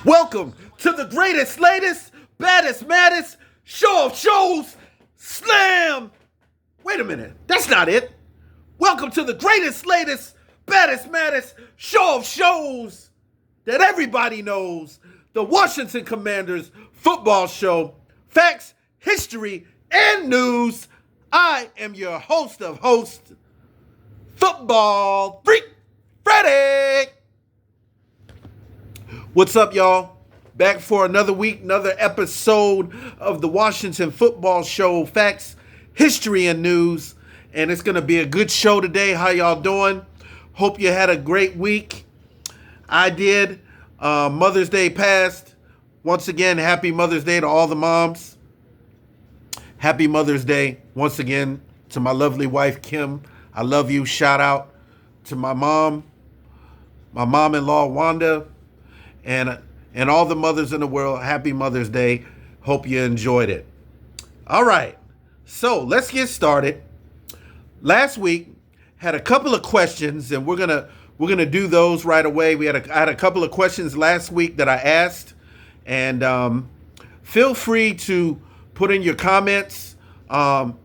Welcome to the greatest, latest, baddest, maddest show of shows, Slam. Wait a minute, that's not it. Welcome to the greatest, latest, baddest, maddest show of shows that everybody knows, the Washington Commanders football show, facts, history, and news. I am your host of hosts, Football Freak Freddy. What's up, y'all? Back for another week, another episode of the Washington Football Show, facts, history, and news. And it's going to be a good show today. How y'all doing? Hope you had a great week. I did. Mother's Day passed. Once again, happy Mother's Day to all the moms. Happy Mother's Day once again to my lovely wife, Kim. I love you. Shout out to my mom-in-law, Wanda. And all the mothers in the world, happy Mother's Day. Hope you enjoyed it. All right, so let's get started. Last week had a couple of questions, and we're gonna do those right away. I had a couple of questions last week that I asked, and feel free to put in your comments.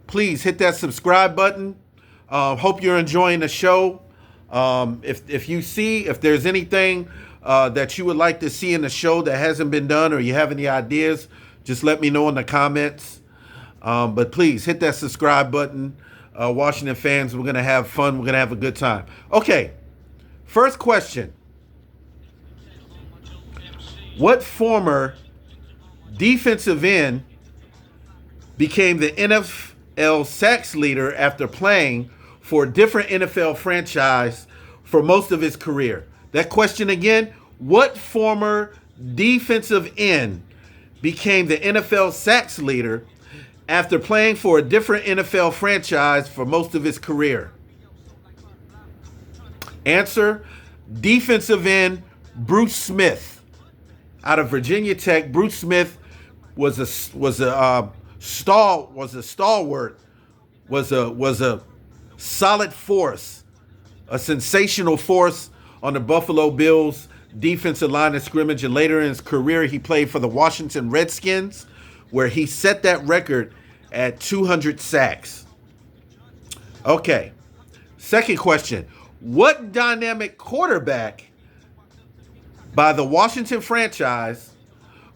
Please hit that subscribe button. Hope you're enjoying the show. If there's anything that you would like to see in the show that hasn't been done, or you have any ideas, just let me know in the comments. But please hit that subscribe button. Washington fans, we're going to have fun. We're going to have a good time. Okay, first question. What former defensive end became the NFL sacks leader after playing for a different NFL franchise for most of his career? That question again, what former defensive end became the NFL sacks leader after playing for a different NFL franchise for most of his career? Answer, defensive end Bruce Smith out of Virginia Tech. Bruce Smith was a stalwart, was a solid force, a sensational force on the Buffalo Bills defensive line of scrimmage, and later in his career, he played for the Washington Redskins, where he set that record at 200 sacks. Okay, second question. What dynamic quarterback by the Washington franchise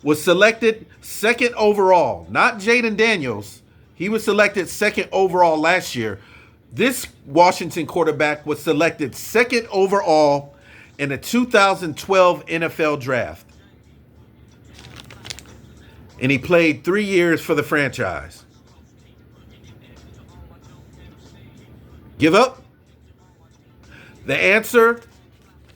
was selected second overall? Not Jaden Daniels. He was selected second overall last year. This Washington quarterback was selected second overall in the 2012 NFL draft. And he played 3 years for the franchise. Give up? The answer,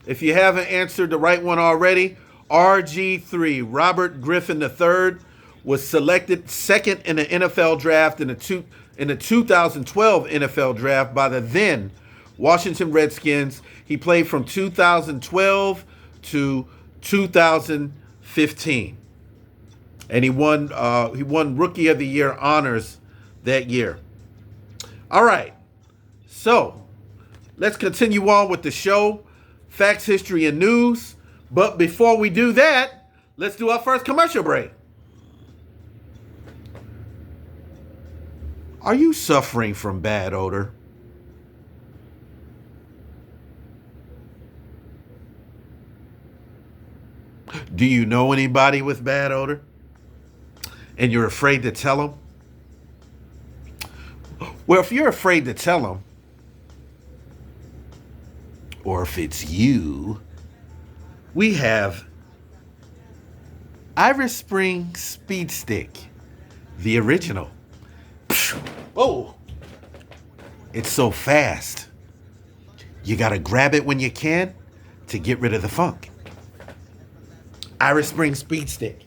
if you haven't answered the right one already, RG3, Robert Griffin III, was selected second in the NFL draft in the 2012 NFL draft by the then Washington Redskins. He played from 2012 to 2015. And he won Rookie of the Year honors that year. All right. So, let's continue on with the show. Facts, history, and news. But before we do that, let's do our first commercial break. Are you suffering from bad odor? Do you know anybody with bad odor? And you're afraid to tell them? Well, if you're afraid to tell them, or if it's you, we have Iris Spring Speed Stick, the original. Oh, it's so fast. You gotta grab it when you can to get rid of the funk. Iris Spring Speed Stick.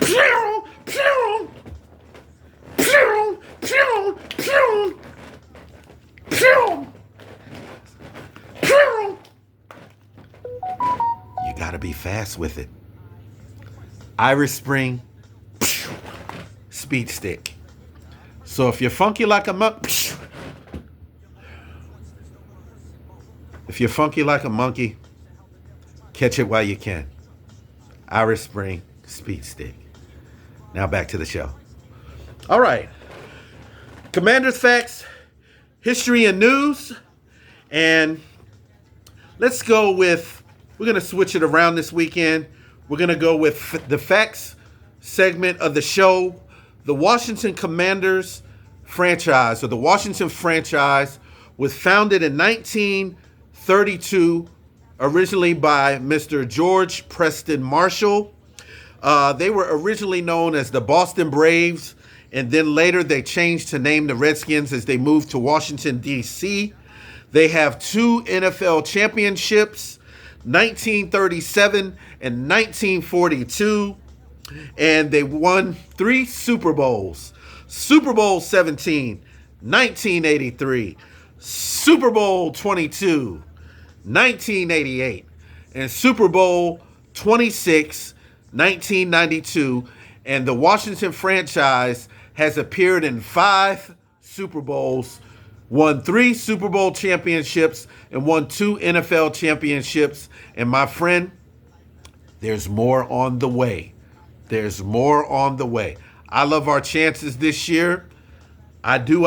Pew, pew, pew, Pew! Pew! Pew! Pew! You gotta be fast with it. Irish Spring, speed stick. So if you're funky like a monkey, catch it while you can. Irish Spring, speed stick. Now back to the show. All right. Commanders facts, history and news. And let's go with, we're going to switch it around this weekend. We're going to go with the facts segment of the show. The Washington Commanders franchise, or the Washington franchise, was founded in 1932, originally by Mr. George Preston Marshall. They were originally known as the Boston Braves, and then later they changed to name the Redskins as they moved to Washington, D.C. They have 2 NFL championships, 1937 and 1942, and they won 3 Super Bowls. Super Bowl 17, 1983, Super Bowl 22, 1988, and Super Bowl 26, 1992, and the Washington franchise has appeared in 5 Super Bowls, won 3 Super Bowl championships, and won 2 NFL championships. And my friend, there's more on the way. There's more on the way. I love our chances this year. I do.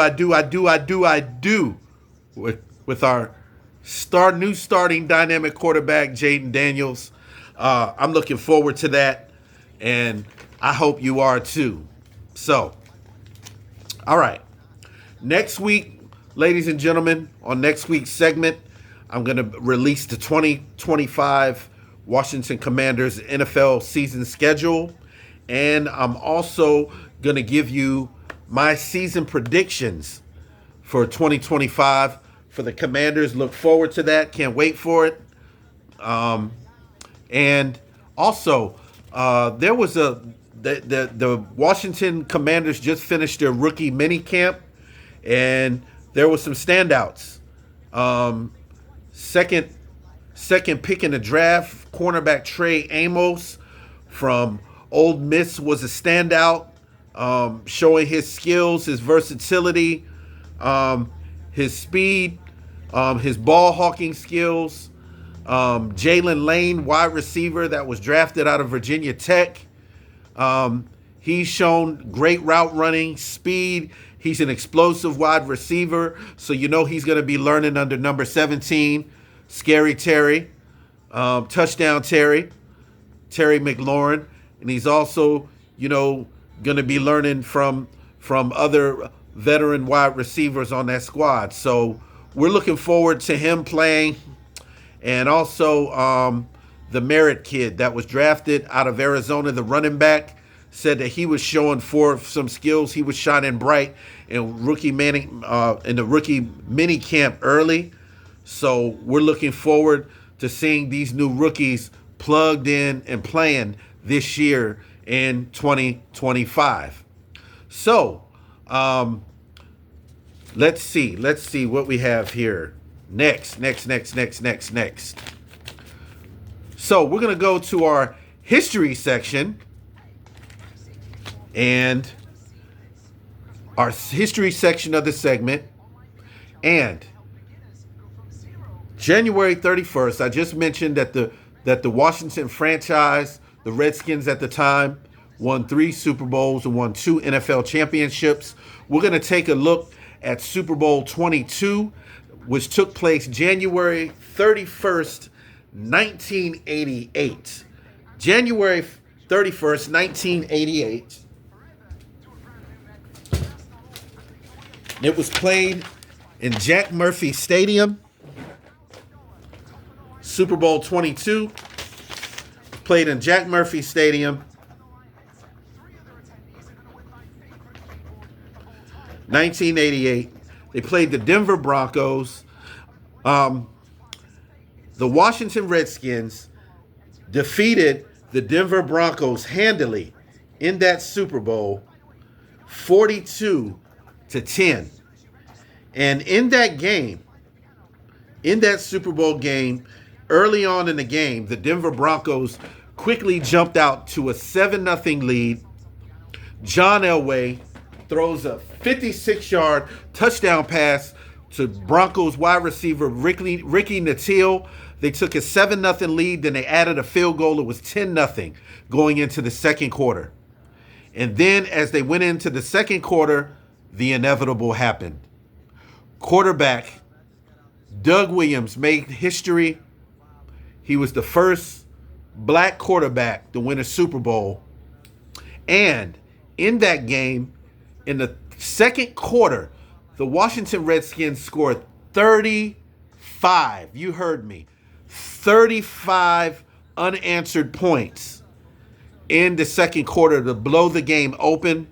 With our new starting dynamic quarterback, Jaden Daniels. I'm looking forward to that, and I hope you are too. So, all right. Next week, ladies and gentlemen, on next week's segment, I'm going to release the 2025 Washington Commanders NFL season schedule, and I'm also going to give you my season predictions for 2025 for the Commanders. Look forward to that. Can't wait for it. And also, there was the Washington Commanders just finished their rookie mini camp, and there was some standouts. Second pick in the draft, cornerback Trey Amos from Ole Miss was a standout, showing his skills, his versatility, his speed, his ball hawking skills. Jalen Lane, wide receiver that was drafted out of Virginia Tech. He's shown great route running, speed. He's an explosive wide receiver, so you know he's going to be learning under number 17, Scary Terry, Touchdown Terry McLaurin. And he's also, going to be learning from other veteran wide receivers on that squad. So we're looking forward to him playing. And also the Merritt kid that was drafted out of Arizona, the running back, said that he was showing forth some skills. He was shining bright in the rookie mini camp early. So we're looking forward to seeing these new rookies plugged in and playing this year in 2025. So let's see what we have here. Next. So we're going to go to our history section. And our history section of the segment. And January 31st, I just mentioned that the Washington franchise, the Redskins at the time, won 3 Super Bowls and won 2 NFL championships. We're going to take a look at Super Bowl 22, which took place January 31st, 1988. January 31st, 1988. It was played in Jack Murphy Stadium. Super Bowl 22, played in Jack Murphy Stadium. 1988. They played the Denver Broncos. The Washington Redskins defeated the Denver Broncos handily in that Super Bowl, 42-17. to 10. And in that game, in that Super Bowl game, early on in the game, the Denver Broncos quickly jumped out to a 7-0 lead. John Elway throws a 56-yard touchdown pass to Broncos wide receiver Ricky Nattil. They took a 7-0 lead, then they added a field goal. It was 10-0 going into the second quarter. And then as they went into the second quarter, the inevitable happened. Quarterback Doug Williams made history. He was the first black quarterback to win a Super Bowl. And in that game, in the second quarter, the Washington Redskins scored 35. You heard me. 35 unanswered points in the second quarter to blow the game open.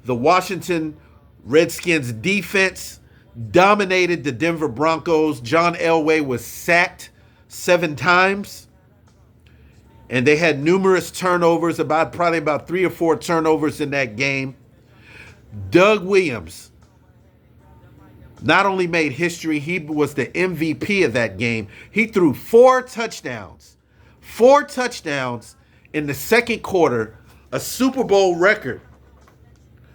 The Washington Redskins defense dominated the Denver Broncos. John Elway was sacked 7 times. And they had numerous turnovers, probably about 3 or 4 turnovers in that game. Doug Williams not only made history, he was the MVP of that game. He threw 4 touchdowns. 4 touchdowns in the second quarter, a Super Bowl record.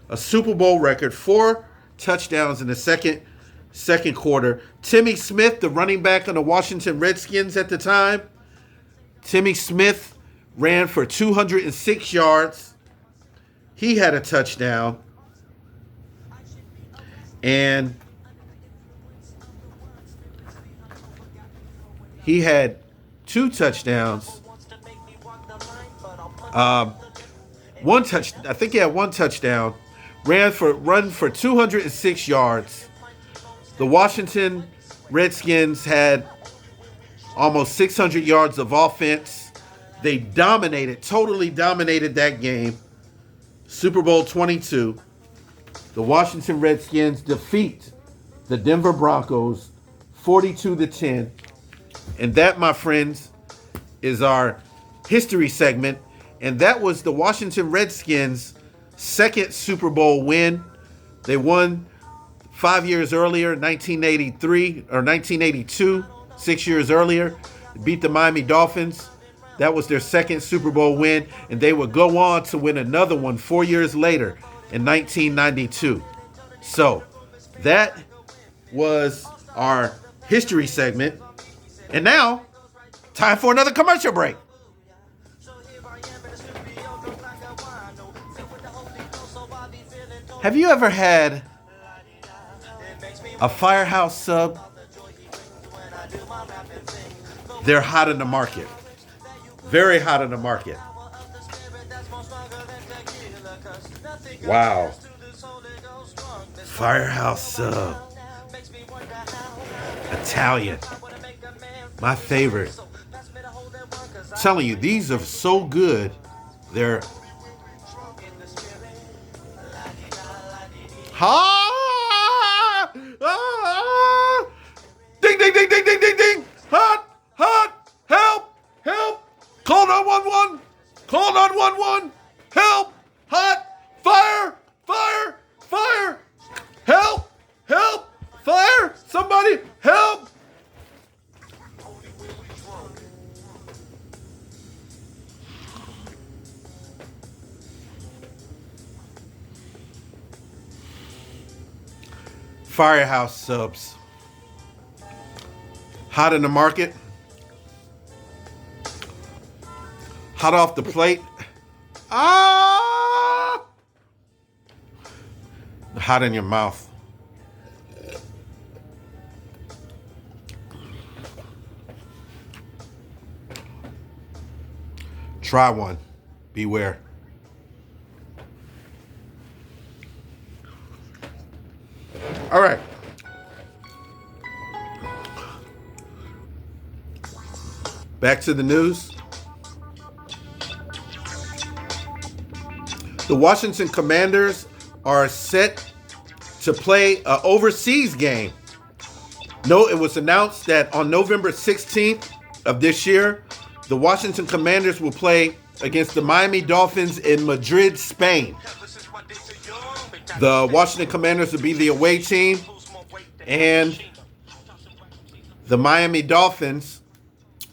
A Super Bowl record, 4 touchdowns in the second quarter. Timmy Smith, the running back on the Washington Redskins at the time, Timmy Smith ran for 206 yards. He had a touchdown. And he had 2 touchdowns. One touch. I think he had 1 touchdown. Run for 206 yards. The Washington Redskins had almost 600 yards of offense. They totally dominated that game. Super Bowl 22. The Washington Redskins defeat the Denver Broncos 42-10. And that, my friends, is our history segment. And that was the Washington Redskins' second Super Bowl win. They won 5 years earlier, 1983 or 1982, 6 years earlier, beat the Miami Dolphins. That was their second Super Bowl win, and they would go on to win another one 4 years later in 1992. So that was our history segment. And now, time for another commercial break. Have you ever had a Firehouse sub? They're hot in the market. Very hot in the market. Wow. Firehouse sub. Italian. My favorite. I'm telling you, these are so good. They're ding, ding, ding, ding, ding, ding, ding. Hot, help. Call 911. Call 911. Help, hot, fire. Help, fire. Somebody, help. Firehouse subs. Hot in the market. Hot off the plate. Hot in your mouth. Try one. Beware. All right. Back to the news. The Washington Commanders are set to play an overseas game. No, it was announced that on November 16th of this year, the Washington Commanders will play against the Miami Dolphins in Madrid, Spain. The Washington Commanders will be the away team, and the Miami Dolphins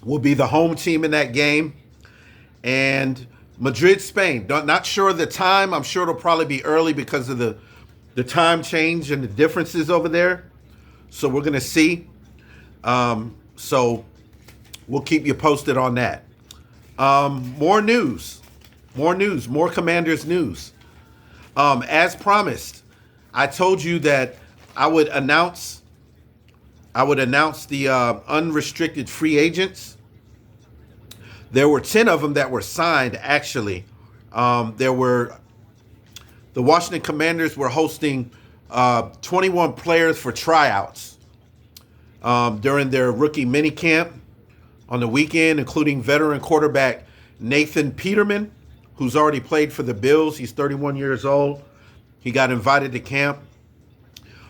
will be the home team in that game. And Madrid, Spain. Not sure of the time. I'm sure it'll probably be early because of the time change and the differences over there. So we're going to see. So we'll keep you posted on that. More news. More Commanders news. As promised, I told you that I would announce the unrestricted free agents. There were 10 of them that were signed, actually. The Washington Commanders were hosting 21 players for tryouts during their rookie minicamp on the weekend, including veteran quarterback Nathan Peterman, who's already played for the Bills. He's 31 years old. He got invited to camp.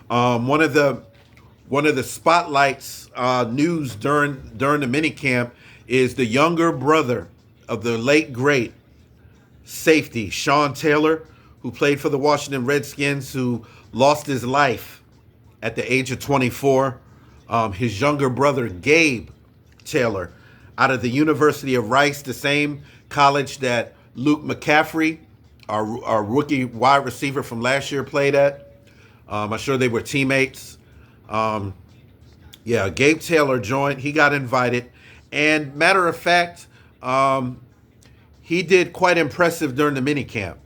One of the spotlights news during the minicamp is the younger brother of the late great safety Sean Taylor, who played for the Washington Redskins, who lost his life at the age of 24. His younger brother, Gabe Taylor, out of the University of Rice, the same college that Luke McCaffrey, our rookie wide receiver from last year, played at. I'm sure they were teammates. Gabe Taylor joined. He got invited. And matter of fact, he did quite impressive during the minicamp.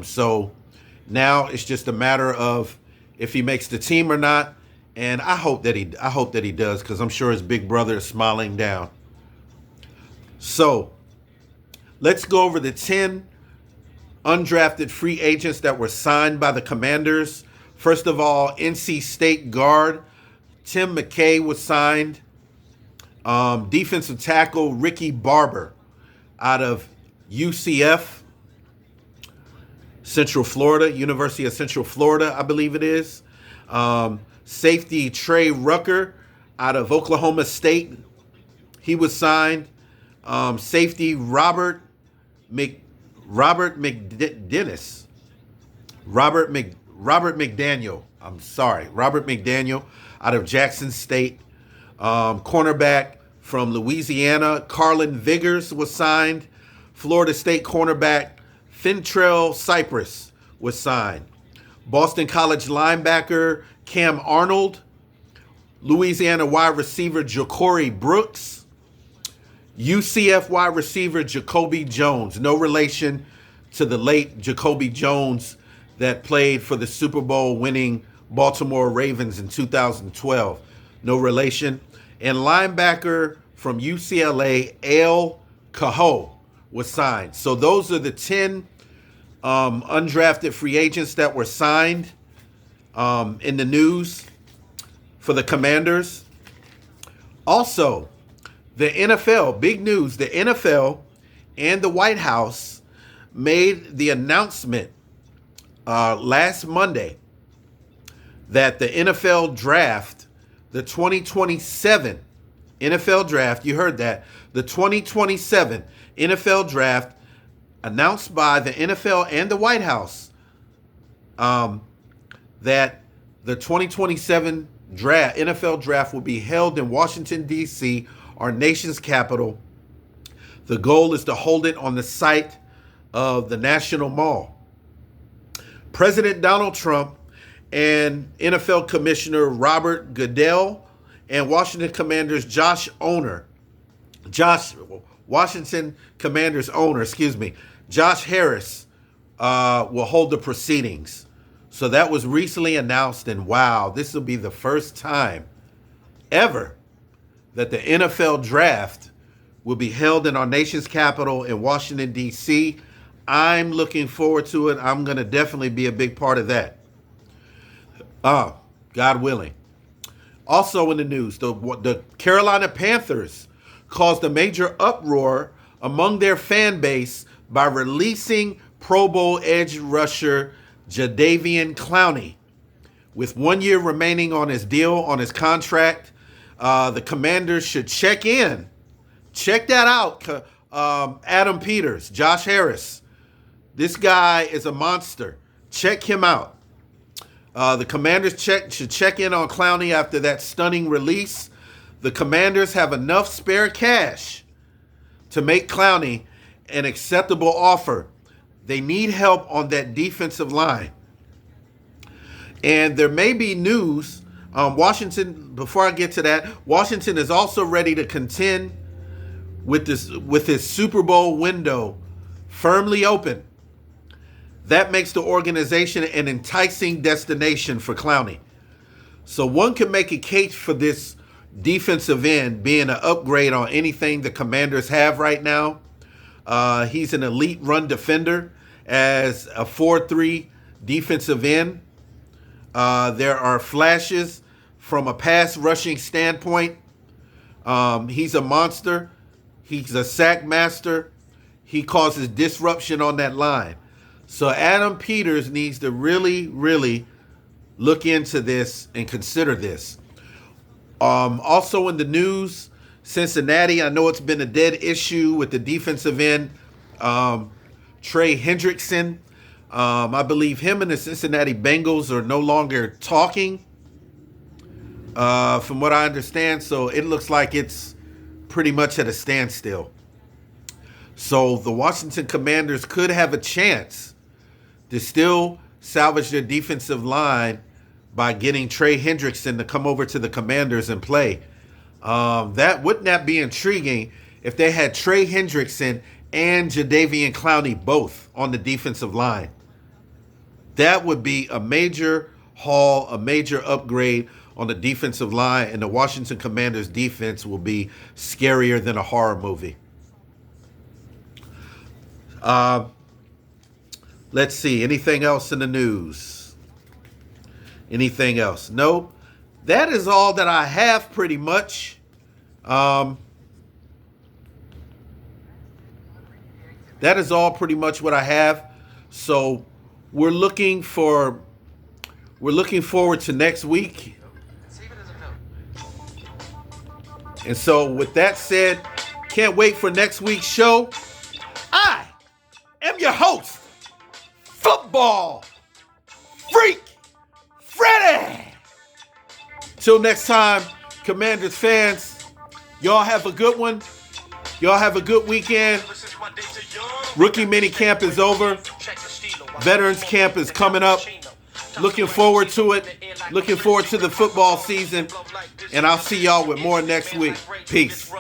So now it's just a matter of if he makes the team or not. And I hope that he does, because I'm sure his big brother is smiling down. So let's go over the 10 undrafted free agents that were signed by the Commanders. First of all, NC State guard Tim McKay was signed. Defensive tackle Ricky Barber out of UCF, Central Florida, University of Central Florida, I believe it is. Safety Trey Rucker out of Oklahoma State, he was signed. Safety Robert McDaniel. Robert McDaniel out of Jackson State. Cornerback from Louisiana, Carlin Vigors was signed. Florida State cornerback Fintrell Cypress was signed. Boston College linebacker Cam Arnold. Louisiana wide receiver Ja'Cory Brooks. UCF wide receiver Jacoby Jones. No relation to the late Jacoby Jones that played for the Super Bowl winning Baltimore Ravens in 2012. No relation. And linebacker from UCLA, El Cajo, was signed. So those are the 10 undrafted free agents that were signed in the news for the Commanders. Also, the NFL, big news, the NFL and the White House made the announcement last Monday that the NFL draft, the 2027 NFL draft, you heard that, the 2027 NFL draft announced by the NFL and the White House, that the 2027 draft, NFL draft, will be held in Washington, D.C., our nation's capital. The goal is to hold it on the site of the National Mall. President Donald Trump and NFL Commissioner Robert Goodell and Washington Commanders Josh Harris will hold the proceedings. So that was recently announced, and wow, this will be the first time ever that the NFL draft will be held in our nation's capital in Washington, D.C. I'm looking forward to it. I'm going to definitely be a big part of that. God willing. Also in the news, the Carolina Panthers caused a major uproar among their fan base by releasing Pro Bowl edge rusher Jadeveon Clowney. With 1 year remaining on his deal, on his contract, the Commanders should check in. Check that out, Adam Peters, Josh Harris. This guy is a monster. Check him out. The Commanders should check in on Clowney after that stunning release. The Commanders have enough spare cash to make Clowney an acceptable offer. They need help on that defensive line. And there may be news. Washington, before I get to that, Washington is also ready to contend with his Super Bowl window firmly open. That makes the organization an enticing destination for Clowney. So one can make a case for this defensive end being an upgrade on anything the Commanders have right now. He's an elite run defender as a 4-3 defensive end. There are flashes from a pass rushing standpoint. He's a monster. He's a sack master. He causes disruption on that line. So Adam Peters needs to really, really look into this and consider this. Also in the news, Cincinnati, I know it's been a dead issue with the defensive end, Trey Hendrickson. I believe him and the Cincinnati Bengals are no longer talking, from what I understand. So it looks like it's pretty much at a standstill. So the Washington Commanders could have a chance to still salvage their defensive line by getting Trey Hendrickson to come over to the Commanders and play. Wouldn't that be intriguing if they had Trey Hendrickson and Jadeveon Clowney both on the defensive line? That would be a major haul, a major upgrade on the defensive line, and the Washington Commanders defense will be scarier than a horror movie. Let's see. Anything else in the news? Anything else? No. That is all that I have pretty much. That is all pretty much what I have. So we're looking forward to next week. And so with that said, can't wait for next week's show. I am your host, Football Freak Freddy. Till next time, Commanders fans, y'all have a good one. Y'all have a good weekend. Rookie mini camp is over. Veterans camp is coming up. Looking forward to it. Looking forward to the football season. And I'll see y'all with more next week. Peace.